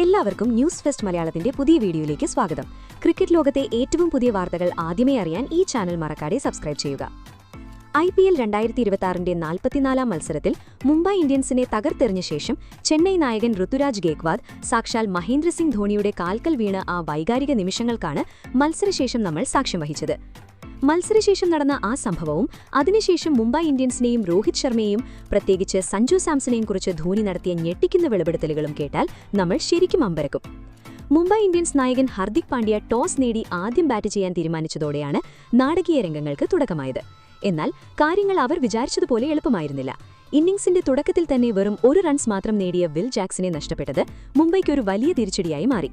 എല്ലാവർക്കും news fest മലയാളത്തിന്റെ പുതിയ വീഡിയോയിലേക്ക് സ്വാഗതം. ക്രിക്കറ്റ് ലോകത്തെ ഏറ്റവും പുതിയ വാർത്തകൾ ആദ്യമേ അറിയാൻ ഈ ചാനൽ മറക്കാതെ സബ്സ്ക്രൈബ് ചെയ്യുക. IPL 2026 44-ാം മത്സരത്തിൽ മുംബൈ ഇന്ത്യൻസിനെ തകർത്തെറിഞ്ഞ ശേഷം ചെന്നൈ നായകൻ ഋതുരാജ് ഗേക്വാദ് സാക്ഷാൽ മഹേന്ദ്ര സിംഗ് ധോണിയുടെ കാൽക്കൽ വീണ ആ വൈകാരിക നിമിഷങ്ങൾക്കാണ് മത്സരശേഷം നമ്മൾ സാക്ഷ്യം വഹിച്ചത്. മത്സരശേഷം നടന്ന ആ സംഭവവും അതിനുശേഷം മുംബൈ ഇന്ത്യൻസിനെയും രോഹിത് ശർമ്മയെയും പ്രത്യേകിച്ച് സഞ്ജു സാംസണെയും കുറിച്ച് ധോണി നടത്തിയ ഞെട്ടിക്കുന്ന വെളിപ്പെടുത്തലുകളും കേട്ടാൽ നമ്മൾ ശരിക്കും അമ്പരക്കും. മുംബൈ ഇന്ത്യൻസ് നായകൻ ഹർദിക് പാണ്ഡ്യ ടോസ് നേടി ആദ്യം ബാറ്റ് ചെയ്യാൻ തീരുമാനിച്ചതോടെയാണ് നാടകീയ രംഗങ്ങൾക്ക് തുടക്കമായത്. എന്നാൽ കാര്യങ്ങൾ അവർ വിചാരിച്ചതുപോലെ എളുപ്പമായിരുന്നില്ല. ഇന്നിംഗ്സിന്റെ തുടക്കത്തിൽ തന്നെ വെറും 1 റൺസ് മാത്രം നേടിയ വിൽ ജാക്സനെ നഷ്ടപ്പെട്ടത് മുംബൈക്കൊരു വലിയ തിരിച്ചടിയായി മാറി.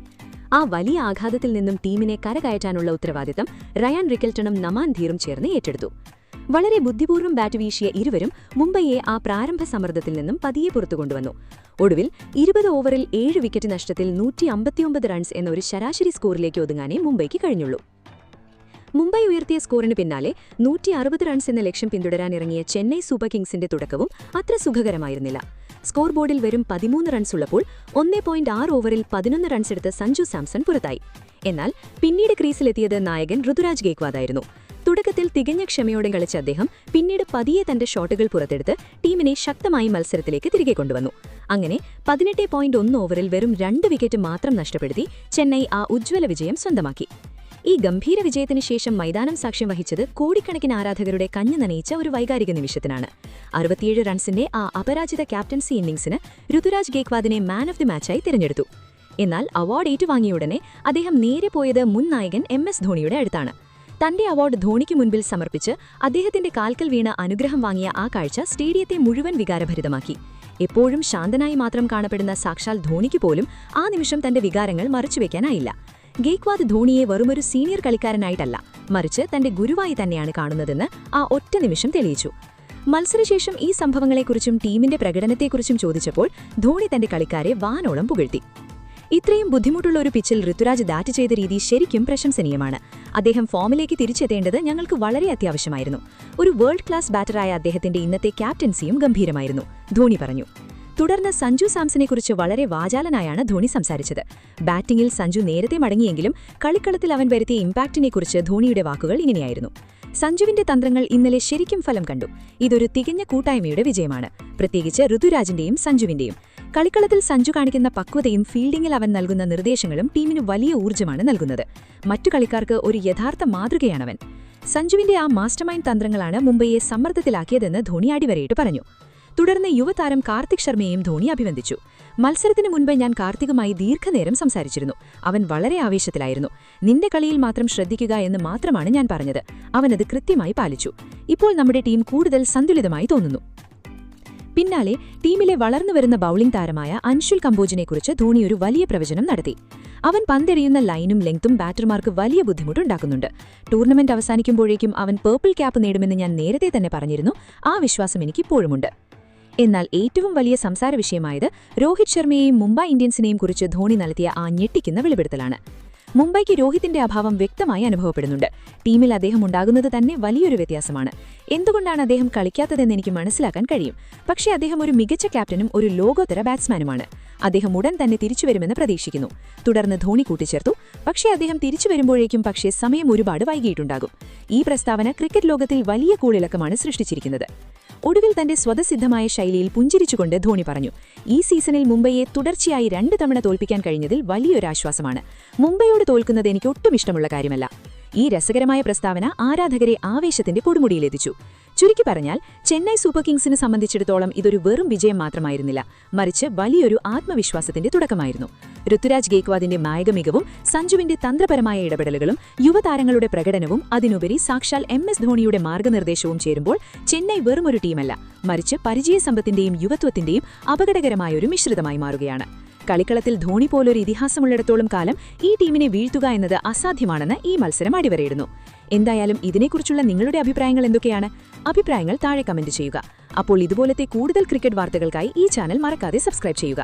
ആ വലിയ ആഘാതത്തിൽ നിന്നും ടീമിനെ കരകയറ്റാനുള്ള ഉത്തരവാദിത്തം റയാൻ റിക്കൽട്ടണും നമാൻ ധീറും ചേർന്ന് ഏറ്റെടുത്തു. വളരെ ബുദ്ധിപൂർവ്വം ബാറ്റ് വീശിയ ഇരുവരും മുംബൈയെ ആ പ്രാരംഭ സമ്മർദ്ദത്തിൽ നിന്നും പതിയെ പുറത്തുകൊണ്ടുവന്നു. ഒടുവിൽ 20 ഓവറിൽ 7 വിക്കറ്റ് നഷ്ടത്തിൽ 159 റൺസ് എന്ന ഒരു ശരാശരി സ്കോറിലേക്ക് ഒതുങ്ങാനേ മുംബൈക്ക് കഴിഞ്ഞുള്ളൂ. മുംബൈ ഉയർത്തിയ സ്കോറിന് പിന്നാലെ 160 റൺസ് എന്ന ലക്ഷ്യം പിന്തുടരാനിറങ്ങിയ ചെന്നൈ സൂപ്പർ കിങ്സിന്റെ തുടക്കവും അത്ര സുഖകരമായിരുന്നില്ല. സ്കോർ ബോർഡിൽ വെറും 13 റൺസ് ഉള്ളപ്പോൾ 1.6 ഓവറിൽ 11 റൺസ് എടുത്ത് സഞ്ജു സാംസൺ പുറത്തായി. എന്നാൽ പിന്നീട് ക്രീസിലെത്തിയത് നായകൻ ഋതുരാജ് ഗേക്വാദായിരുന്നു. തുടക്കത്തിൽ തികഞ്ഞ ക്ഷമയോടെ കളിച്ച അദ്ദേഹം പിന്നീട് പതിയെ തന്റെ ഷോട്ടുകൾ പുറത്തെടുത്ത് ടീമിനെ ശക്തമായി മത്സരത്തിലേക്ക് തിരികെ കൊണ്ടുവന്നു. അങ്ങനെ 18.1 ഓവറിൽ വെറും 2 വിക്കറ്റ് മാത്രം നഷ്ടപ്പെടുത്തി ചെന്നൈ ആ ഉജ്ജ്വല വിജയം സ്വന്തമാക്കി. ഈ ഗംഭീര വിജയത്തിനു ശേഷം മൈതാനം സാക്ഷ്യം വഹിച്ചത് കോടിക്കണക്കിന് ആരാധകരുടെ കഞ്ഞു നനയിച്ച ഒരു വൈകാരിക നിമിഷത്തിനാണ്. 67 റൺസിന്റെ ആ അപരാജിത ക്യാപ്റ്റൻസി ഇന്നിംഗ്സിന് ഋതുരാജ് ഗേക്വാദിനെ മാൻ ഓഫ് ദി മാച്ചായി തിരഞ്ഞെടുത്തു. എന്നാൽ അവാർഡ് ഏറ്റുവാങ്ങിയ ഉടനെ അദ്ദേഹം നേരെ പോയത് മുൻ നായകൻ MS ധോണിയുടെ അടുത്താണ്. തന്റെ അവാർഡ് ധോണിക്ക് മുൻപിൽ സമർപ്പിച്ച് അദ്ദേഹത്തിന്റെ കാൽക്കൽ വീണ അനുഗ്രഹം വാങ്ങിയ ആ കാഴ്ച സ്റ്റേഡിയത്തെ മുഴുവൻ വികാരഭരിതമാക്കി. എപ്പോഴും ശാന്തനായി മാത്രം കാണപ്പെടുന്ന സാക്ഷാൽ ധോണിക്ക് പോലും ആ നിമിഷം തന്റെ വികാരങ്ങൾ മറച്ചുവെക്കാനായില്ല. ഗേക്വാദ് ധോണിയെ വെറുമൊരു സീനിയർ കളിക്കാരനായിട്ടല്ല, മറിച്ച് തന്റെ ഗുരുവായി തന്നെയാണ് കാണുന്നതെന്ന് ആ ഒറ്റ നിമിഷം തെളിയിച്ചു. മത്സരശേഷം ഈ സംഭവങ്ങളെക്കുറിച്ചും ടീമിന്റെ പ്രകടനത്തെക്കുറിച്ചും ചോദിച്ചപ്പോൾ ധോണി തന്റെ കളിക്കാരെ വാനോളം പുകഴ്ത്തി. ഇത്രയും ബുദ്ധിമുട്ടുള്ള ഒരു പിച്ചിൽ ഋതുരാജ് ബാറ്റ് ചെയ്ത രീതി ശരിക്കും പ്രശംസനീയമാണ്. അദ്ദേഹം ഫോമിലേക്ക് തിരിച്ചെത്തേണ്ടത് ഞങ്ങൾക്ക് വളരെ അത്യാവശ്യമായിരുന്നു. ഒരു വേൾഡ് ക്ലാസ് ബാറ്ററായ അദ്ദേഹത്തിന്റെ ഇന്നത്തെ ക്യാപ്റ്റൻസിയും ഗംഭീരമായിരുന്നു, ധോണി പറഞ്ഞു. തുടർന്ന് സഞ്ജു സാംസണെക്കുറിച്ച് വളരെ വാചാലനായാണ് ധോണി സംസാരിച്ചത്. ബാറ്റിംഗിൽ സഞ്ജു നേരത്തെ മടങ്ങിയെങ്കിലും കളിക്കളത്തിൽ അവൻ വരുത്തിയ ഇമ്പാക്റ്റിനെക്കുറിച്ച് ധോണിയുടെ വാക്കുകൾ ഇങ്ങനെയായിരുന്നു: സഞ്ജുവിന്റെ തന്ത്രങ്ങൾ ഇന്നലെ ശരിക്കും ഫലം കണ്ടു. ഇതൊരു തികഞ്ഞ കൂട്ടായ്മയുടെ വിജയമാണ്, പ്രത്യേകിച്ച് ഋതുരാജിന്റെയും സഞ്ജുവിന്റെയും. കളിക്കളത്തിൽ സഞ്ജു കാണിക്കുന്ന പക്വതയും ഫീൽഡിംഗിൽ അവൻ നൽകുന്ന നിർദ്ദേശങ്ങളും ടീമിന് വലിയ ഊർജ്ജമാണ് നൽകുന്നത്. മറ്റു കളിക്കാർക്ക് ഒരു യഥാർത്ഥ മാതൃകയാണവൻ. സഞ്ജുവിന്റെ ആ മാസ്റ്റർമൈൻഡ് തന്ത്രങ്ങളാണ് മുംബൈയെ സമ്മർദ്ദത്തിലാക്കിയതെന്ന് ധോണി അടിവരയിട്ട് പറഞ്ഞു. തുടർന്ന് യുവതാരം കാർത്തിക് ശർമ്മയെയും ധോണി അഭിനന്ദിച്ചു. മത്സരത്തിന് മുൻപ് ഞാൻ കാർത്തികുമായി ദീർഘനേരം സംസാരിച്ചിരുന്നു. അവൻ വളരെ ആവേശത്തിലായിരുന്നു. നിന്റെ കളിയിൽ മാത്രം ശ്രദ്ധിക്കുക എന്ന് മാത്രമാണ് ഞാൻ പറഞ്ഞത്. അവനത് കൃത്യമായി പാലിച്ചു. ഇപ്പോൾ നമ്മുടെ ടീം കൂടുതൽ സന്തുലിതമായി തോന്നുന്നു. പിന്നാലെ ടീമിലെ വളർന്നുവരുന്ന ബൌളിംഗ് താരമായ അൻഷുൽ കമ്പോജിനെക്കുറിച്ച് ധോണി ഒരു വലിയ പ്രവചനം നടത്തി. അവൻ പന്തെറിയുന്ന ലൈനും ലെങ്തും ബാറ്റർമാർക്ക് വലിയ ബുദ്ധിമുട്ടുണ്ടാക്കുന്നുണ്ട്. ടൂർണമെന്റ് അവസാനിക്കുമ്പോഴേക്കും അവൻ പേർപ്പിൾ ക്യാപ്പ് നേടുമെന്ന് ഞാൻ നേരത്തെ തന്നെ പറഞ്ഞിരുന്നു. ആ വിശ്വാസം എനിക്കിപ്പോഴുമുണ്ട്. എന്നാൽ ഏറ്റവും വലിയ സംസാര വിഷയമായത് രോഹിത് ശർമ്മയെയും മുംബൈ ഇന്ത്യൻസിനെയും കുറിച്ച് ധോണി നടത്തിയ ആ ഞെട്ടിക്കുന്ന വെളിപ്പെടുത്തലാണ്. മുംബൈക്ക് രോഹിത്തിന്റെ അഭാവം വ്യക്തമായി അനുഭവപ്പെടുന്നുണ്ട്. ടീമിൽ അദ്ദേഹം ഉണ്ടാകുന്നത് തന്നെ വലിയൊരു വ്യത്യാസമാണ്. എന്തുകൊണ്ടാണ് അദ്ദേഹം കളിക്കാത്തതെന്ന് എനിക്ക് മനസ്സിലാക്കാൻ കഴിയും. പക്ഷേ അദ്ദേഹം ഒരു മികച്ച ക്യാപ്റ്റനും ഒരു ലോകോത്തര ബാറ്റ്സ്മാനുമാണ്. അദ്ദേഹം ഉടൻ തന്നെ തിരിച്ചുവരുമെന്ന് പ്രതീക്ഷിക്കുന്നു. തുടർന്ന് ധോണി കൂട്ടിച്ചേർത്തു: പക്ഷേ അദ്ദേഹം തിരിച്ചുവരുമ്പോഴേക്കും സമയം ഒരുപാട് വൈകിയിട്ടുണ്ടാകും. ഈ പ്രസ്താവന ക്രിക്കറ്റ് ലോകത്തിൽ വലിയ കൂളിളക്കമാണ് സൃഷ്ടിച്ചിരിക്കുന്നത്. ഒടുവിൽ തന്റെ സ്വതസിദ്ധമായ ശൈലിയിൽ പുഞ്ചിരിച്ചുകൊണ്ട് ധോണി പറഞ്ഞു: ഈ സീസണിൽ മുംബൈയെ തുടർച്ചയായി 2 തവണ തോൽപ്പിക്കാൻ കഴിഞ്ഞതിൽ വലിയൊരാശ്വാസമാണ്. മുംബൈയോട് തോൽക്കുന്നത് എനിക്ക് ഒട്ടും ഇഷ്ടമുള്ള കാര്യമല്ല. ഈ രസകരമായ പ്രസ്താവന ആരാധകരെ ആവേശത്തിന്റെ കൊടുമുടിയിലെത്തിച്ചു. ചുരുക്കി പറഞ്ഞാൽ ചെന്നൈ സൂപ്പർ കിങ്സിനെ സംബന്ധിച്ചിടത്തോളം ഇതൊരു വെറും വിജയം മാത്രമായിരുന്നില്ല, മറിച്ച് വലിയൊരു ആത്മവിശ്വാസത്തിന്റെ തുടക്കമായിരുന്നു. ഋതുരാജ് ഗേക്വാദിന്റെ നായക മികവും സഞ്ജുവിന്റെ തന്ത്രപരമായ ഇടപെടലുകളും യുവതാരങ്ങളുടെ പ്രകടനവും അതിനുപരി സാക്ഷാൽ MS ധോണിയുടെ മാർഗനിർദ്ദേശവും ചേരുമ്പോൾ ചെന്നൈ വെറുമൊരു ടീമല്ല, മറിച്ച് പരിചയസമ്പത്തിന്റെയും യുവത്വത്തിന്റെയും അപകടകരമായ ഒരു മിശ്രിതമായി മാറുകയാണ്. കളിക്കളത്തിൽ ധോണി പോലൊരു ഇതിഹാസമുള്ളിടത്തോളം കാലം ഈ ടീമിനെ വീഴ്ത്തുക എന്നത് അസാധ്യമാണെന്ന് ഈ മത്സരം അടിവരയിടുന്നു. എന്തായാലും ഇതിനെക്കുറിച്ചുള്ള നിങ്ങളുടെ അഭിപ്രായങ്ങൾ എന്തൊക്കെയാണ്? അഭിപ്രായങ്ങൾ താഴെ കമന്റ് ചെയ്യുക. അപ്പോൾ ഇതുപോലത്തെ കൂടുതൽ ക്രിക്കറ്റ് വാർത്തകൾക്കായി ഈ ചാനൽ മറക്കാതെ സബ്സ്ക്രൈബ് ചെയ്യുക.